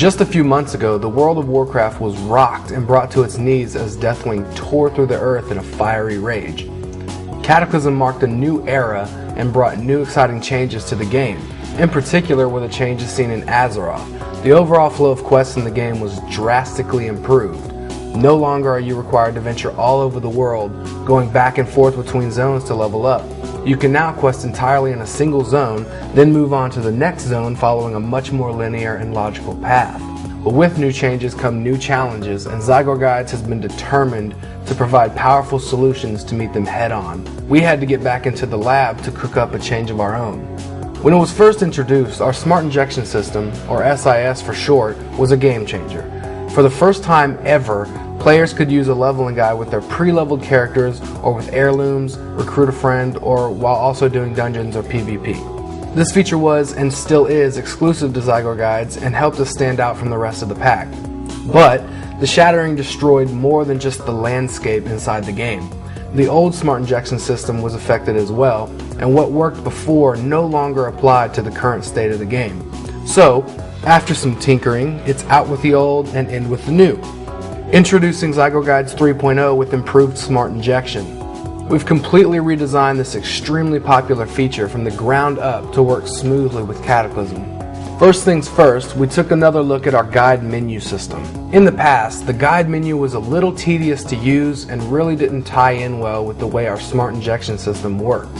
Just a few months ago, the world of Warcraft was rocked and brought to its knees as Deathwing tore through the earth in a fiery rage. Cataclysm marked a new era and brought new exciting changes to the game. In particular were the changes seen in Azeroth. The overall flow of quests in the game was drastically improved. No longer are you required to venture all over the world, going back and forth between zones to level up. You can now quest entirely in a single zone, then move on to the next zone following a much more linear and logical path. But with new changes come new challenges, and Zygor Guides has been determined to provide powerful solutions to meet them head on. We had to get back into the lab to cook up a change of our own. When it was first introduced, our Smart Injection System, or SIS for short, was a game changer. For the first time ever, players could use a leveling guide with their pre-leveled characters or with heirlooms, recruit a friend, or while also doing dungeons or PvP. This feature was, and still is, exclusive to Zygor Guides and helped us stand out from the rest of the pack. But the shattering destroyed more than just the landscape inside the game. The old Smart Injection System was affected as well, and what worked before no longer applied to the current state of the game. So, after some tinkering, it's out with the old and in with the new. Introducing Zygor Guides 3.0 with improved Smart Injection. We've completely redesigned this extremely popular feature from the ground up to work smoothly with Cataclysm. First things first, we took another look at our guide menu system. In the past, the guide menu was a little tedious to use and really didn't tie in well with the way our Smart Injection System worked.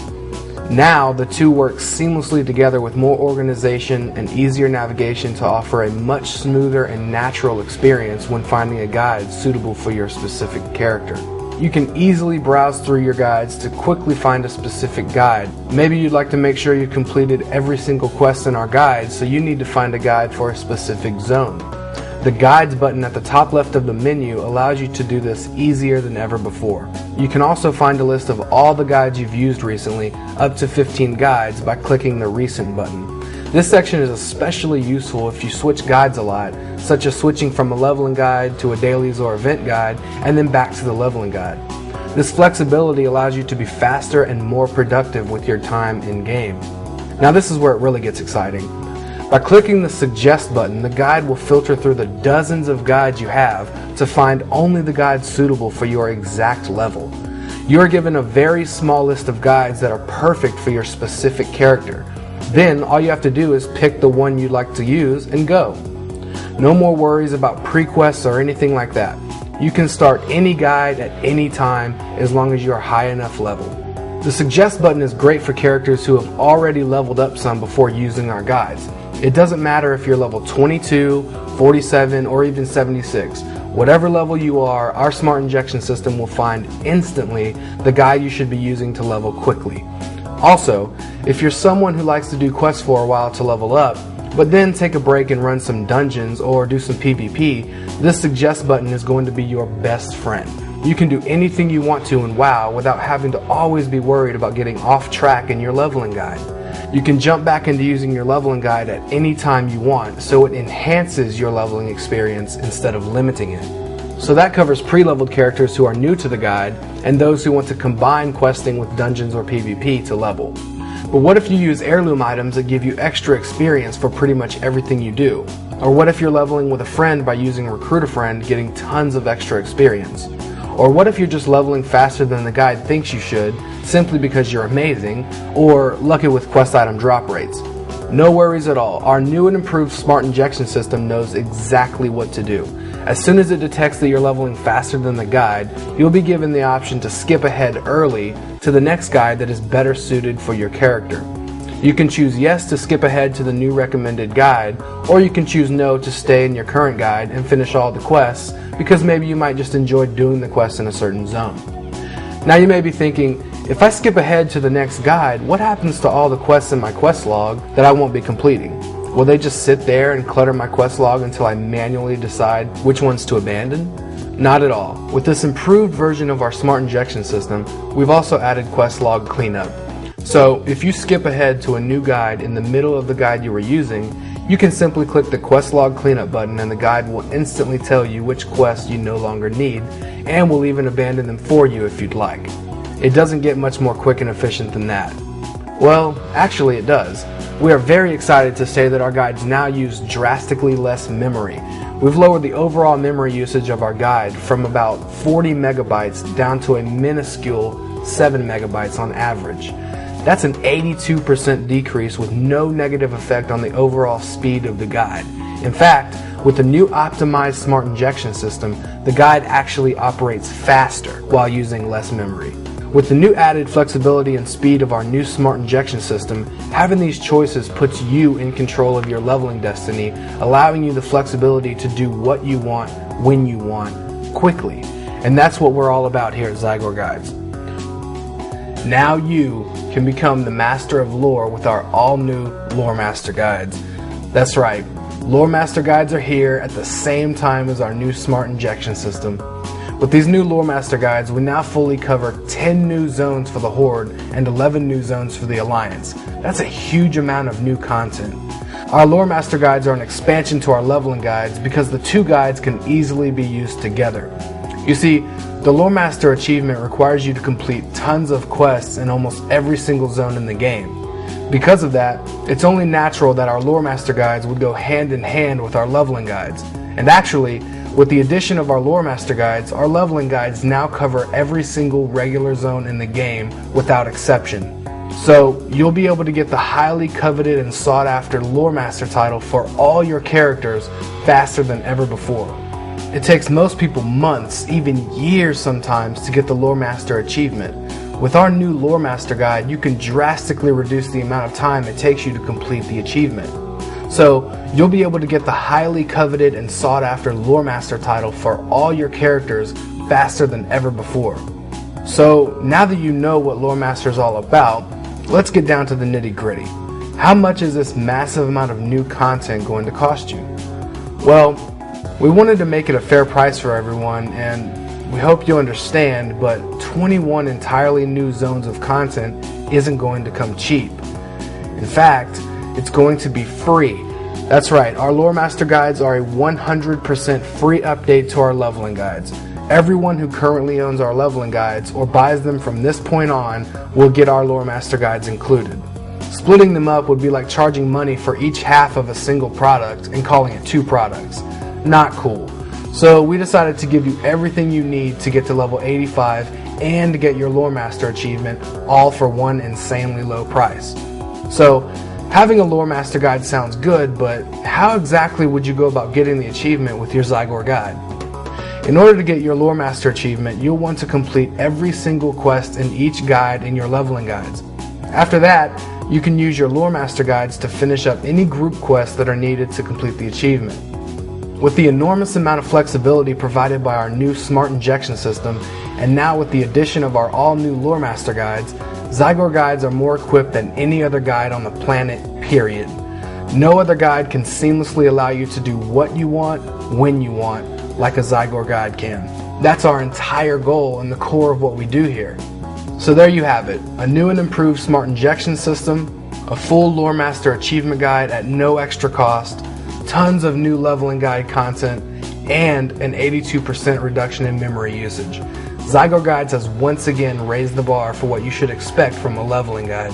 Now, the two work seamlessly together with more organization and easier navigation to offer a much smoother and natural experience when finding a guide suitable for your specific character. You can easily browse through your guides to quickly find a specific guide. Maybe you'd like to make sure you've completed every single quest in our guide, so you need to find a guide for a specific zone. The Guides button at the top left of the menu allows you to do this easier than ever before. You can also find a list of all the guides you've used recently, up to 15 guides, by clicking the Recent button. This section is especially useful if you switch guides a lot, such as switching from a leveling guide to a dailies or event guide, and then back to the leveling guide. This flexibility allows you to be faster and more productive with your time in game. Now this is where it really gets exciting. By clicking the Suggest button, the guide will filter through the dozens of guides you have to find only the guides suitable for your exact level. You are given a very small list of guides that are perfect for your specific character. Then all you have to do is pick the one you'd like to use and go. No more worries about pre-quests or anything like that. You can start any guide at any time as long as you are high enough level. The Suggest button is great for characters who have already leveled up some before using our guides. It doesn't matter if you're level 22, 47, or even 76. Whatever level you are, our Smart Injection System will find instantly the guide you should be using to level quickly. Also, if you're someone who likes to do quests for a while to level up, but then take a break and run some dungeons or do some PvP, this Suggest button is going to be your best friend. You can do anything you want to in WoW without having to always be worried about getting off track in your leveling guide. You can jump back into using your leveling guide at any time you want, so it enhances your leveling experience instead of limiting it. So that covers pre-leveled characters who are new to the guide, and those who want to combine questing with dungeons or PvP to level. But what if you use heirloom items that give you extra experience for pretty much everything you do? Or what if you're leveling with a friend by using Recruit a Friend, getting tons of extra experience? Or what if you're just leveling faster than the guide thinks you should, simply because you're amazing, or lucky with quest item drop rates? No worries at all. Our new and improved Smart Injection System knows exactly what to do. As soon as it detects that you're leveling faster than the guide, you'll be given the option to skip ahead early to the next guide that is better suited for your character. You can choose yes to skip ahead to the new recommended guide, or you can choose no to stay in your current guide and finish all the quests, because maybe you might just enjoy doing the quest in a certain zone. Now you may be thinking, if I skip ahead to the next guide, what happens to all the quests in my quest log that I won't be completing? Will they just sit there and clutter my quest log until I manually decide which ones to abandon? Not at all. With this improved version of our Smart Injection System, we've also added quest log cleanup. So if you skip ahead to a new guide in the middle of the guide you were using, you can simply click the quest log cleanup button and the guide will instantly tell you which quests you no longer need, and will even abandon them for you if you'd like. It doesn't get much more quick and efficient than that. Well, actually it does. We are very excited to say that our guides now use drastically less memory. We've lowered the overall memory usage of our guide from about 40 megabytes down to a minuscule 7 megabytes on average. That's an 82% decrease with no negative effect on the overall speed of the guide. In fact, with the new optimized smart injection system, the guide actually operates faster while using less memory. With the new added flexibility and speed of our new smart injection system, having these choices puts you in control of your leveling destiny, allowing you the flexibility to do what you want, when you want, quickly. And that's what we're all about here at Zygor Guides. Now you can become the master of lore with our all-new Loremaster guides. That's right, Loremaster guides are here at the same time as our new smart injection system. With these new Loremaster guides, we now fully cover 10 new zones for the Horde and 11 new zones for the Alliance. That's a huge amount of new content. Our Loremaster guides are an expansion to our leveling guides because the two guides can easily be used together. You see, the Loremaster achievement requires you to complete tons of quests in almost every single zone in the game. Because of that, it's only natural that our Loremaster guides would go hand in hand with our leveling guides. And actually, with the addition of our Loremaster guides, our leveling guides now cover every single regular zone in the game without exception. So you'll be able to get the highly coveted and sought after Loremaster title for all your characters faster than ever before. It takes most people months, even years sometimes, to get the Loremaster achievement. With our new Loremaster guide, you can drastically reduce the amount of time it takes you to complete the achievement. So you'll be able to get the highly coveted and sought after Loremaster title for all your characters faster than ever before. So now that you know what Loremaster is all about, let's get down to the nitty-gritty. How much is this massive amount of new content going to cost you? Well, we wanted to make it a fair price for everyone, and we hope you understand, but 21 entirely new zones of content isn't going to come cheap. In fact, it's going to be free. That's right, our Loremaster guides are a 100% free update to our leveling guides. Everyone who currently owns our leveling guides or buys them from this point on will get our Loremaster guides included. Splitting them up would be like charging money for each half of a single product and calling it 2 products. Not cool. So we decided to give you everything you need to get to level 85 and to get your Loremaster achievement, all for one insanely low price. So having a Loremaster guide sounds good, but how exactly would you go about getting the achievement with your Zygor guide? In order to get your Loremaster achievement, you'll want to complete every single quest in each guide in your leveling guides. After that, you can use your Loremaster guides to finish up any group quests that are needed to complete the achievement. With the enormous amount of flexibility provided by our new smart injection system, and now with the addition of our all-new Loremaster guides, Zygor guides are more equipped than any other guide on the planet, period. No other guide can seamlessly allow you to do what you want, when you want, like a Zygor guide can. That's our entire goal and the core of what we do here. So there you have it, a new and improved smart injection system, a full Loremaster achievement guide at no extra cost, tons of new leveling guide content, and an 82% reduction in memory usage. Zygor Guides has once again raised the bar for what you should expect from a leveling guide.